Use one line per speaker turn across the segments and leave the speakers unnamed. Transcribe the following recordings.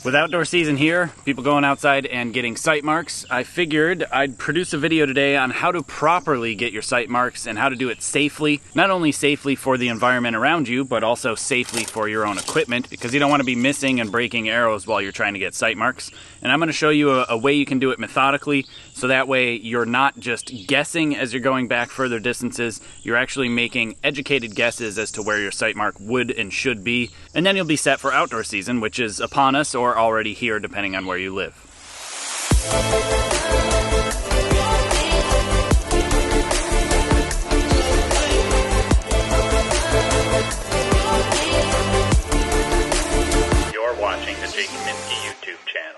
With outdoor season here, people going outside and getting sight marks, I figured I'd produce a video today on how to properly get your sight marks and how to do it safely. Not only safely for the environment around you, but also safely for your own equipment, because you don't want to be missing and breaking arrows while you're trying to get sight marks. And I'm going to show you a way you can do it methodically, so that way you're not just guessing as you're going back further distances, you're actually making educated guesses as to where your sight mark would and should be. And then you'll be set for outdoor season, which is upon us or already here depending on where you live. You're watching the Kaminski YouTube channel.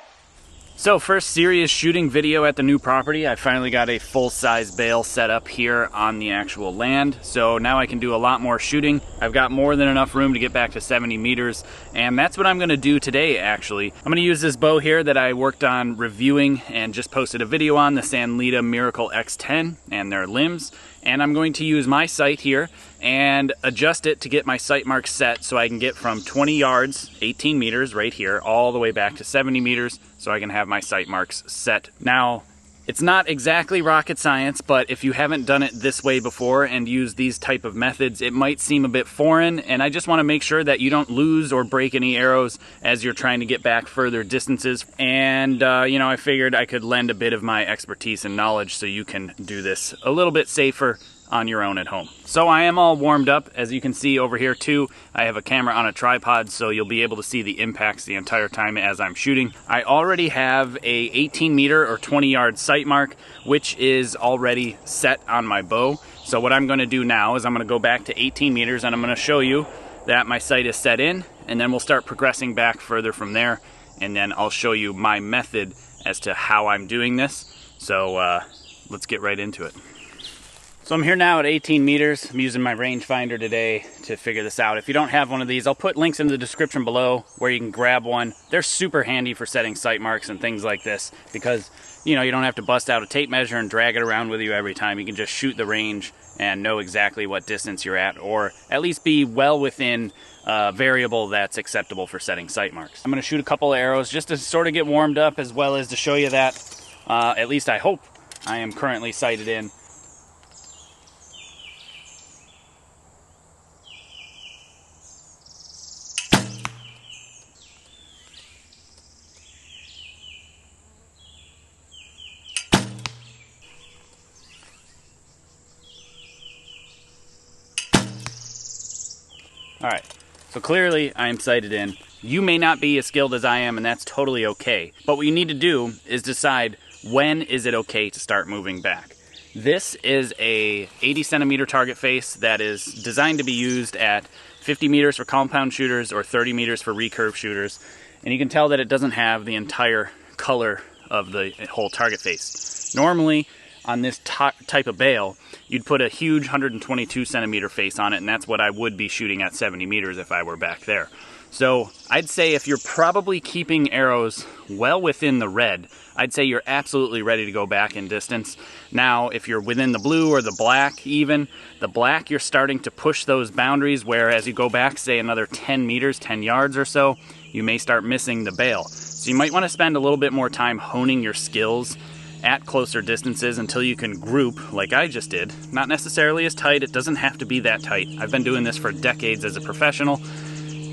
So first serious shooting video at the new property. I finally got a full-size bale set up here on the actual land, so now I can do a lot more shooting. I've got more than enough room to get back to 70 meters, and that's what I'm going to do today actually. I'm going to use this bow here that I worked on reviewing and just posted a video on, the Sanlita Miracle X10 and their limbs, and I'm going to use my sight here and adjust it to get my sight mark set so I can get from 20 yards, 18 meters right here, all the way back to 70 meters so I can have my sight marks set. Now, it's not exactly rocket science, but if you haven't done it this way before and used these type of methods, it might seem a bit foreign, and I just want to make sure that you don't lose or break any arrows as you're trying to get back further distances. And, you know, I figured I could lend a bit of my expertise and knowledge so you can do this a little bit safer on your own at home. So I am all warmed up. As you can see over here too, I have a camera on a tripod, so you'll be able to see the impacts the entire time as I'm shooting. I already have a 18 meter or 20 yard sight mark, which is already set on my bow. So what I'm gonna do now is I'm gonna go back to 18 meters and I'm gonna show you that my sight is set in, and then we'll start progressing back further from there, and then I'll show you my method as to how I'm doing this. So let's get right into it. So I'm here now at 18 meters. I'm using my rangefinder today to figure this out. If you don't have one of these, I'll put links in the description below where you can grab one. They're super handy for setting sight marks and things like this because, you know, you don't have to bust out a tape measure and drag it around with you every time. You can just shoot the range and know exactly what distance you're at, or at least be well within a variable that's acceptable for setting sight marks. I'm going to shoot a couple of arrows just to sort of get warmed up, as well as to show you that, at least I hope, I am currently sighted in. Alright, so clearly I am sighted in. You may not be as skilled as I am, and that's totally okay. But what you need to do is decide when is it okay to start moving back. This is a 80 centimeter target face that is designed to be used at 50 meters for compound shooters or 30 meters for recurve shooters. And you can tell that it doesn't have the entire color of the whole target face. Normally, on this type of bale, you'd put a huge 122 centimeter face on it, and that's what I would be shooting at 70 meters if I were back there. So I'd say if you're probably keeping arrows well within the red, I'd say you're absolutely ready to go back in distance. Now, if you're within the blue or the black even, the black you're starting to push those boundaries where as you go back, say another 10 meters, 10 yards or so, you may start missing the bale. So you might want to spend a little bit more time honing your skills at closer distances until you can group like I just did. Not necessarily as tight, it doesn't have to be that tight. I've been doing this for decades as a professional,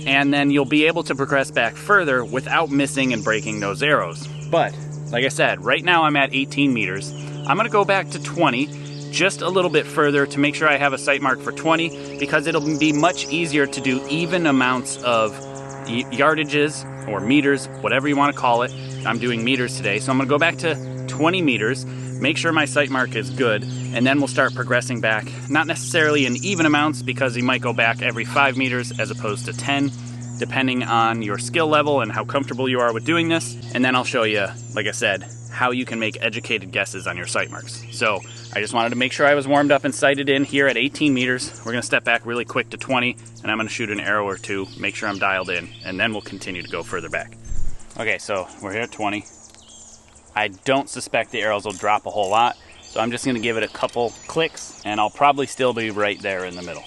and then you'll be able to progress back further without missing and breaking those arrows. But, like I said, right now I'm at 18 meters. I'm gonna go back to 20, just a little bit further to make sure I have a sight mark for 20, because it'll be much easier to do even amounts of yardages or meters, whatever you wanna call it. I'm doing meters today, so I'm gonna go back to 20 meters, make sure my sight mark is good, and then we'll start progressing back. Not necessarily in even amounts, because you might go back every 5 meters as opposed to 10, depending on your skill level and how comfortable you are with doing this. And then I'll show you, like I said, how you can make educated guesses on your sight marks. So I just wanted to make sure I was warmed up and sighted in here at 18 meters. We're gonna step back really quick to 20, and I'm gonna shoot an arrow or two, make sure I'm dialed in, and then we'll continue to go further back. Okay, so we're here at 20. I don't suspect the arrows will drop a whole lot, so I'm just gonna give it a couple clicks, and I'll probably still be right there in the middle.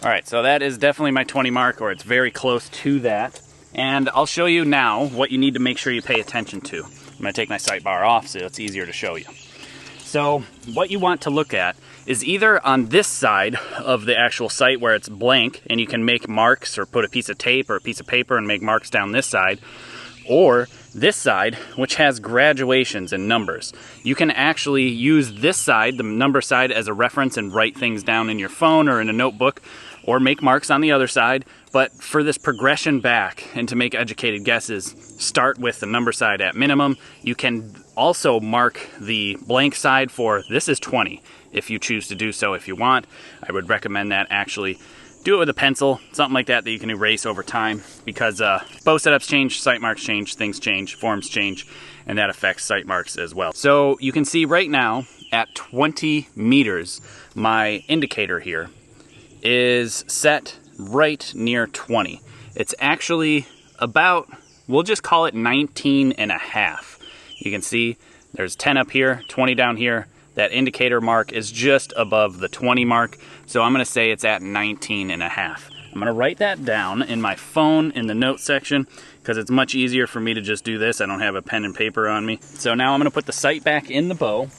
All right, so that is definitely my 20 mark, or it's very close to that. And I'll show you now what you need to make sure you pay attention to. I'm gonna take my sight bar off so it's easier to show you. So what you want to look at is either on this side of the actual site where it's blank and you can make marks or put a piece of tape or a piece of paper and make marks down this side, or this side, which has graduations and numbers. You can actually use this side, the number side, as a reference and write things down in your phone or in a notebook, or make marks on the other side. But for this progression back and to make educated guesses, start with the number side at minimum. You can also mark the blank side for this is 20 if you choose to do so if you want. I would recommend that actually. Do it with a pencil, something like that you can erase over time, because bow setups change, sight marks change, things change, forms change, and that affects sight marks as well. So you can see right now at 20 meters, my indicator here is set right near 20. It's actually about, we'll just call it 19 and a half. You can see there's 10 up here, 20 down here. That indicator mark is just above the 20 mark, so I'm gonna say it's at 19 and a half. I'm gonna write that down in my phone in the notes section because it's much easier for me to just do this. I don't have a pen and paper on me. So now I'm gonna put the sight back in the bow,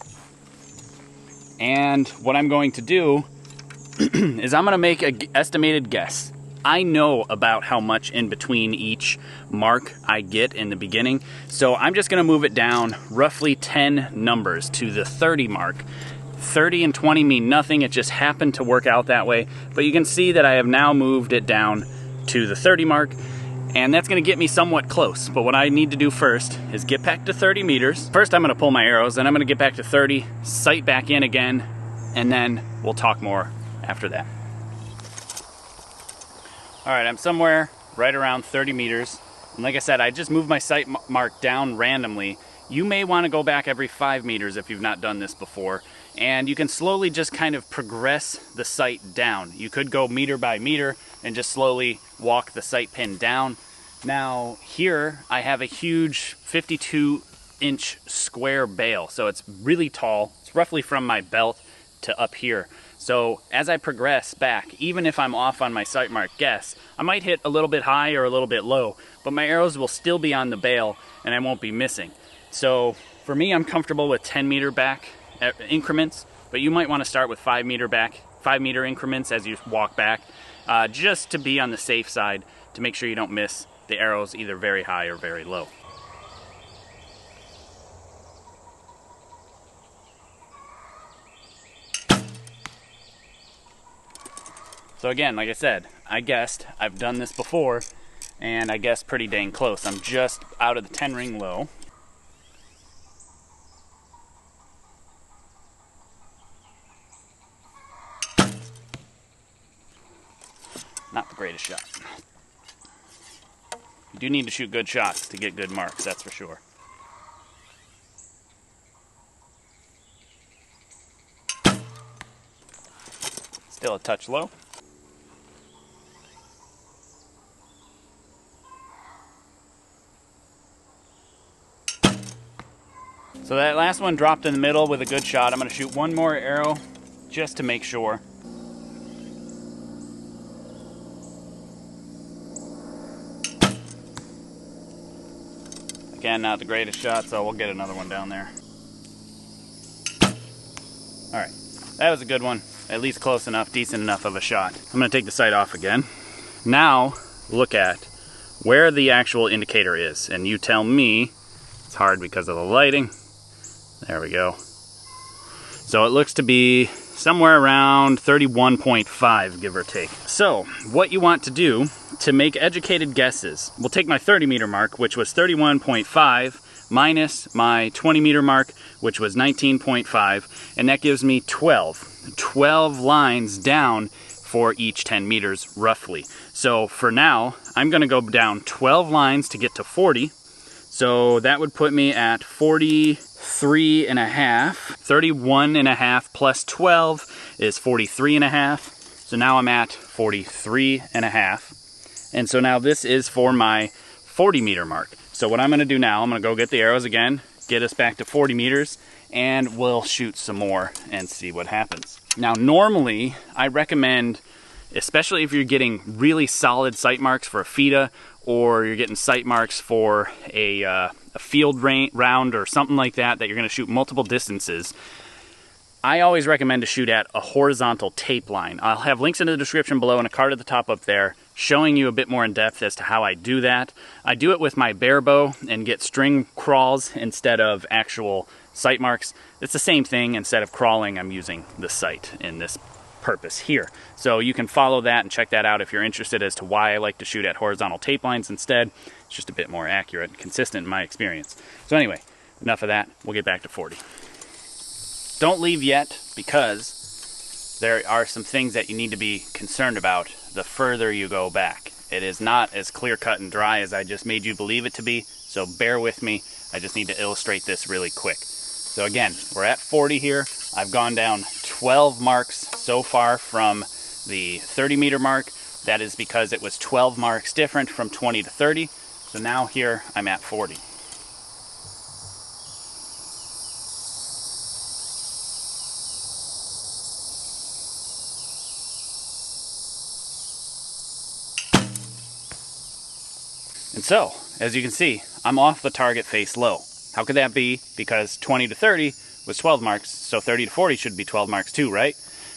and what I'm going to do is I'm gonna make an estimated guess. I know about how much in between each mark I get in the beginning, so I'm just gonna move it down roughly 10 numbers to the 30 mark. 30 and 20 mean nothing, it just happened to work out that way, but you can see that I have now moved it down to the 30 mark, and that's gonna get me somewhat close. But what I need to do first is get back to 30 meters. First I'm gonna pull my arrows, then I'm gonna get back to 30, sight back in again, and then we'll talk more after that. All right, I'm somewhere right around 30 meters. And like I said, I just moved my sight mark down randomly. You may want to go back every 5 meters if you've not done this before. And you can slowly just kind of progress the sight down. You could go meter by meter and just slowly walk the sight pin down. Now here I have a huge 52-inch square bale. So it's really tall. It's roughly from my belt to up here. So as I progress back, even if I'm off on my sight mark guess, I might hit a little bit high or a little bit low, but my arrows will still be on the bale and I won't be missing. So for me, I'm comfortable with 10 meter back increments, but you might want to start with 5 meter increments as you walk back, just to be on the safe side, to make sure you don't miss the arrows either very high or very low. So again, like I said, I guessed, I've done this before, and I guessed pretty dang close. I'm just out of the 10 ring low. Not the greatest shot. You do need to shoot good shots to get good marks, that's for sure. Still a touch low. So that last one dropped in the middle with a good shot. I'm going to shoot one more arrow just to make sure. Again, not the greatest shot, so we'll get another one down there. Alright, that was a good one. At least close enough, decent enough of a shot. I'm going to take the sight off again. Now, look at where the actual indicator is. And you tell me, it's hard because of the lighting. There we go. So it looks to be somewhere around 31.5, give or take. So what you want to do to make educated guesses, we'll take my 30 meter mark, which was 31.5, minus my 20 meter mark, which was 19.5, and that gives me 12 lines down for each 10 meters roughly. So for now, I'm gonna go down 12 lines to get to 40. So that would put me at 43 and a half. 31 and a half plus 12 is 43 and a half. So now I'm at 43 and a half. And so now this is for my 40 meter mark. So what I'm gonna do now, I'm gonna go get the arrows again, get us back to 40 meters, and we'll shoot some more and see what happens. Now normally, I recommend, especially if you're getting really solid sight marks for a FITA, or you're getting sight marks for a field round or something like that you're going to shoot multiple distances. I always recommend to shoot at a horizontal tape line. I'll have links in the description below and a card at the top up there showing you a bit more in depth as to how I do that. I do it with my bare bow and get string crawls instead of actual sight marks. It's the same thing. Instead of crawling, I'm using the sight in this purpose here. So you can follow that and check that out if you're interested as to why I like to shoot at horizontal tape lines instead. It's just a bit more accurate and consistent in my experience. So anyway, enough of that. We'll get back to 40. Don't leave yet, because there are some things that you need to be concerned about the further you go back. It is not as clear-cut and dry as I just made you believe it to be, so bear with me. I just need to illustrate this really quick. So again, we're at 40 here. I've gone down 12 marks so far from the 30 meter mark. That is because it was 12 marks different from 20 to 30. So now here I'm at 40. And so, as you can see, I'm off the target face low. How could that be? Because 20 to 30 was 12 marks, so 30 to 40 should be 12 marks too, right?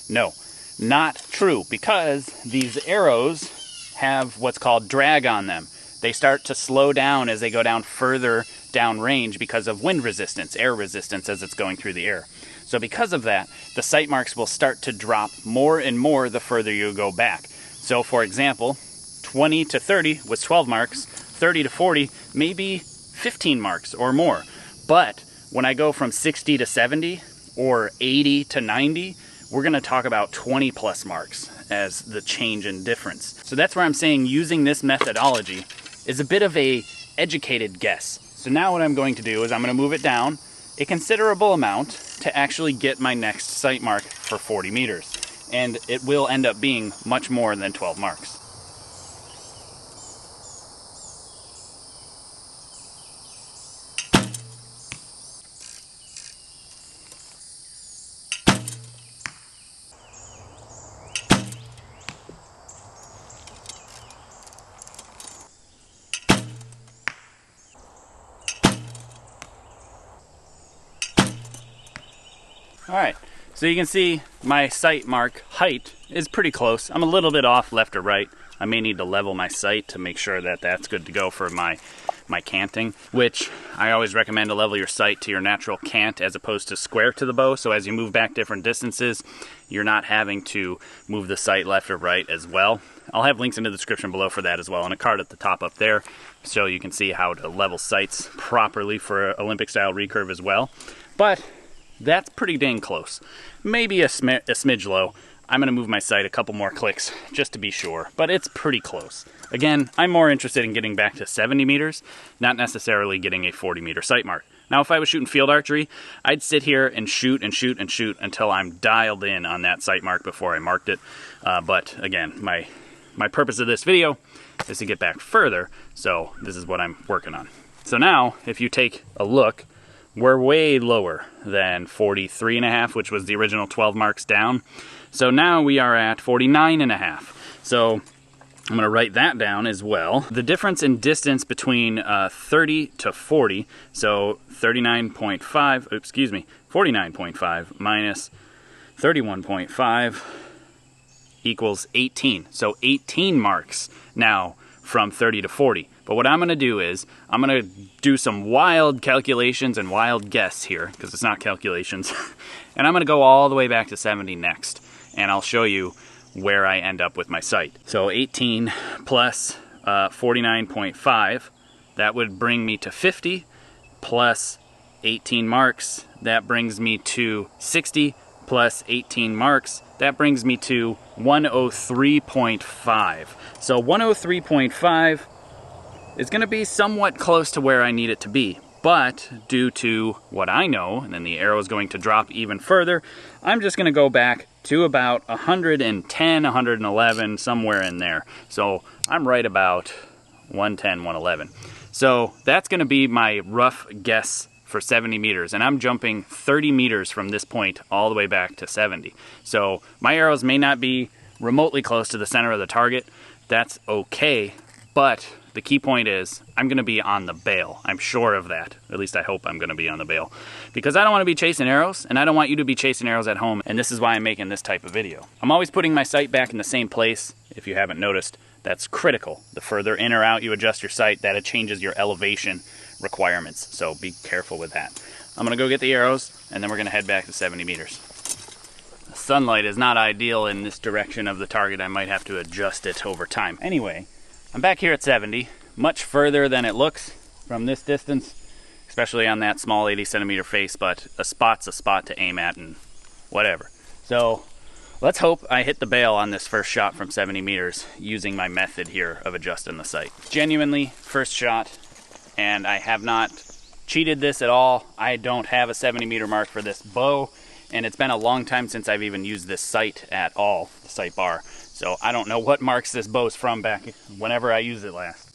No, not true, because these arrows have what's called drag on them. They start to slow down as they go down further down range because of wind resistance, air resistance as it's going through the air. So because of that, the sight marks will start to drop more and more the further you go back. So for example, 20 to 30 was 12 marks, 30 to 40 maybe 15 marks or more. But when I go from 60 to 70 or 80 to 90, we're going to talk about 20 plus marks as the change in difference. So that's where I'm saying using this methodology is a bit of a educated guess. So now what I'm going to do is I'm going to move it down a considerable amount to actually get my next sight mark for 40 meters. And it will end up being much more than 12 marks. Alright, so you can see my sight mark height is pretty close. I'm a little bit off left or right. I may need to level my sight to make sure that that's good to go for my canting, which I always recommend to level your sight to your natural cant as opposed to square to the bow. So as you move back different distances, you're not having to move the sight left or right as well. I'll have links in the description below for that as well, and a card at the top up there so you can see how to level sights properly for Olympic style recurve as well. But that's pretty dang close. Maybe a smidge low. I'm going to move my sight a couple more clicks just to be sure, but it's pretty close. Again, I'm more interested in getting back to 70 meters, not necessarily getting a 40 meter sight mark. Now, if I was shooting field archery, I'd sit here and shoot and shoot and shoot until I'm dialed in on that sight mark before I marked it. But again, my purpose of this video is to get back further, so this is what I'm working on. So now, if you take a look, we're way lower than 43.5, which was the original 12 marks down. So now we are at 49.5. So I'm going to write that down as well. The difference in distance between 30 to 40, so 49.5 minus 31.5 equals 18. So 18 marks now from 30 to 40. But what I'm going to do is, I'm going to do some wild calculations and wild guess here, because it's not calculations. And I'm going to go all the way back to 70 next. And I'll show you where I end up with my sight. So 18 plus 49.5, that would bring me to 50, plus 18 marks, that brings me to 60, plus 18 marks, that brings me to 103.5. So 103.5 is going to be somewhat close to where I need it to be. But due to what I know, and then the arrow is going to drop even further, I'm just going to go back to about 110, 111, somewhere in there. So I'm right about 110, 111. So that's going to be my rough guess for 70 meters, and I'm jumping 30 meters from this point all the way back to 70. So my arrows may not be remotely close to the center of the target, that's okay. But the key point is I'm going to be on the bail. I'm sure of that. At least I hope I'm going to be on the bail. Because I don't want to be chasing arrows, and I don't want you to be chasing arrows at home. And this is why I'm making this type of video. I'm always putting my sight back in the same place. If you haven't noticed, that's critical. The further in or out you adjust your sight, that it changes your elevation requirements. So be careful with that. I'm going to go get the arrows, and then we're going to head back to 70 meters. The sunlight is not ideal in this direction of the target. I might have to adjust it over time. Anyway, I'm back here at 70, much further than it looks from this distance, especially on that small 80 centimeter face, but a spot's a spot to aim at and whatever. So let's hope I hit the bail on this first shot from 70 meters using my method here of adjusting the sight. Genuinely, first shot, and I have not cheated this at all. I don't have a 70 meter mark for this bow, and it's been a long time since I've even used this sight at all, the sight bar. So I don't know what marks this bow's from back whenever I used it last.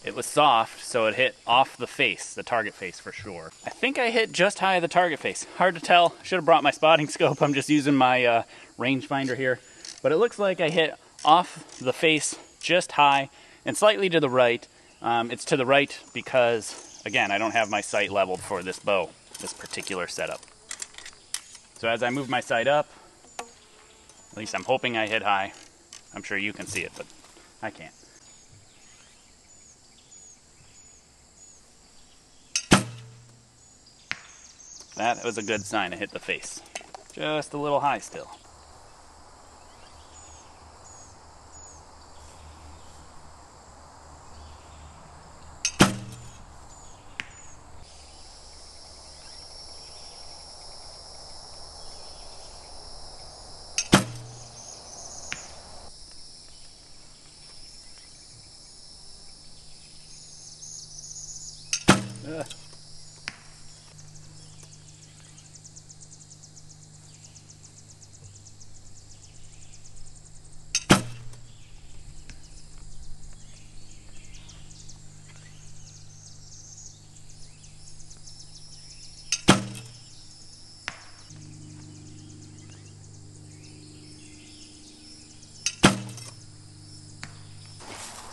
It was soft, so it hit off the face, the target face for sure. I think I hit just high of the target face. Hard to tell. Should have brought my spotting scope. I'm just using my rangefinder here. But it looks like I hit off the face just high and slightly to the right. It's to the right because, again, I don't have my sight leveled for this bow, this particular setup. So as I move my sight up, at least I'm hoping I hit high. I'm sure you can see it, but I can't. That was a good sign. I hit the face. Just a little high still.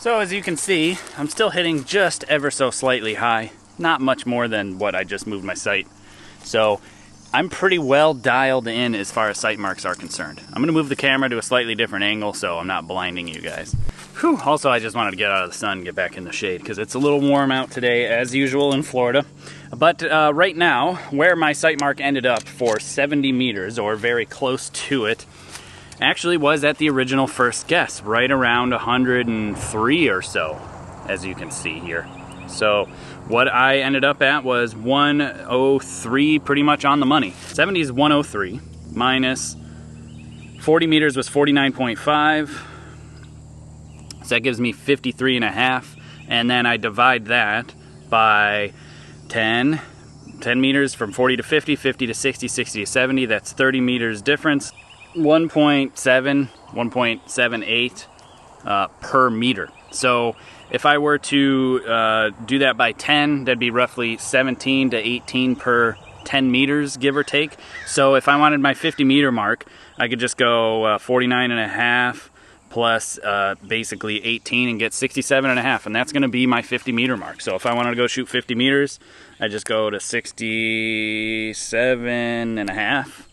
So as you can see, I'm still hitting just ever so slightly high, not much more than what I just moved my sight. So I'm pretty well dialed in as far as sight marks are concerned. I'm gonna move the camera to a slightly different angle so I'm not blinding you guys. Whew. Also, I just wanted to get out of the sun and get back in the shade because it's a little warm out today as usual in Florida. But right now, where my sight mark ended up for 70 meters or very close to it, actually was at the original first guess, right around 103 or so, as you can see here. So what I ended up at was 103, pretty much on the money. 70 is 103, minus 40 meters was 49.5. So that gives me 53.5, and then I divide that by 10 meters from 40 to 50, 50 to 60, 60 to 70, that's 30 meters difference. 1.78 per meter. So if I were to do that by 10, that'd be roughly 17 to 18 per 10 meters, give or take. So if I wanted my 50 meter mark, I could just go 49.5 plus basically 18 and get 67.5, and that's going to be my 50 meter mark. So if I wanted to go shoot 50 meters, I just go to 67.5.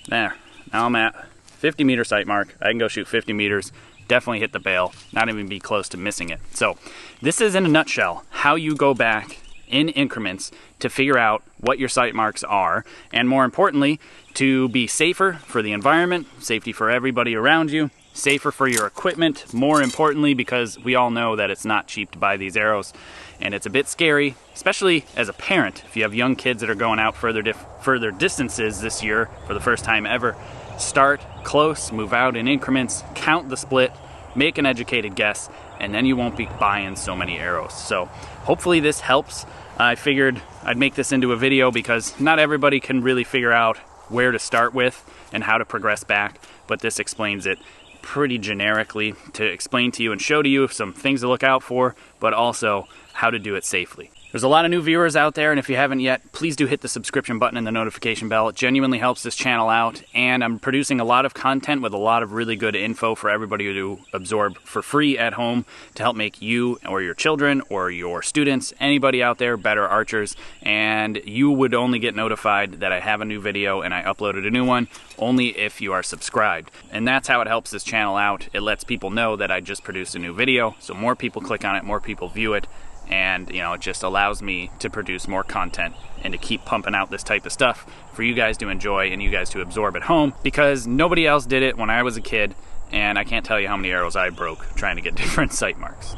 There, now I'm at 50 meter sight mark. I can go shoot 50 meters, definitely hit the bail, not even be close to missing it. So this is in a nutshell how you go back in increments to figure out what your sight marks are, and more importantly, to be safer for the environment, safety for everybody around you, safer for your equipment, more importantly, because we all know that it's not cheap to buy these arrows, and it's a bit scary, especially as a parent. If you have young kids that are going out further distances this year for the first time ever, start close, move out in increments, count the split, make an educated guess, and then you won't be buying so many arrows. So hopefully this helps. I figured I'd make this into a video because not everybody can really figure out where to start with and how to progress back, but this explains it pretty generically to explain to you and show to you some things to look out for, but also how to do it safely. There's a lot of new viewers out there, and if you haven't yet, please do hit the subscription button and the notification bell. It genuinely helps this channel out, and I'm producing a lot of content with a lot of really good info for everybody to absorb for free at home to help make you or your children or your students, anybody out there, better archers. And you would only get notified that I have a new video and I uploaded a new one only if you are subscribed. And that's how it helps this channel out. It lets people know that I just produced a new video, so more people click on it, more people view it. And, you know, it just allows me to produce more content and to keep pumping out this type of stuff for you guys to enjoy and you guys to absorb at home, because nobody else did it when I was a kid, and I can't tell you how many arrows I broke trying to get different sight marks.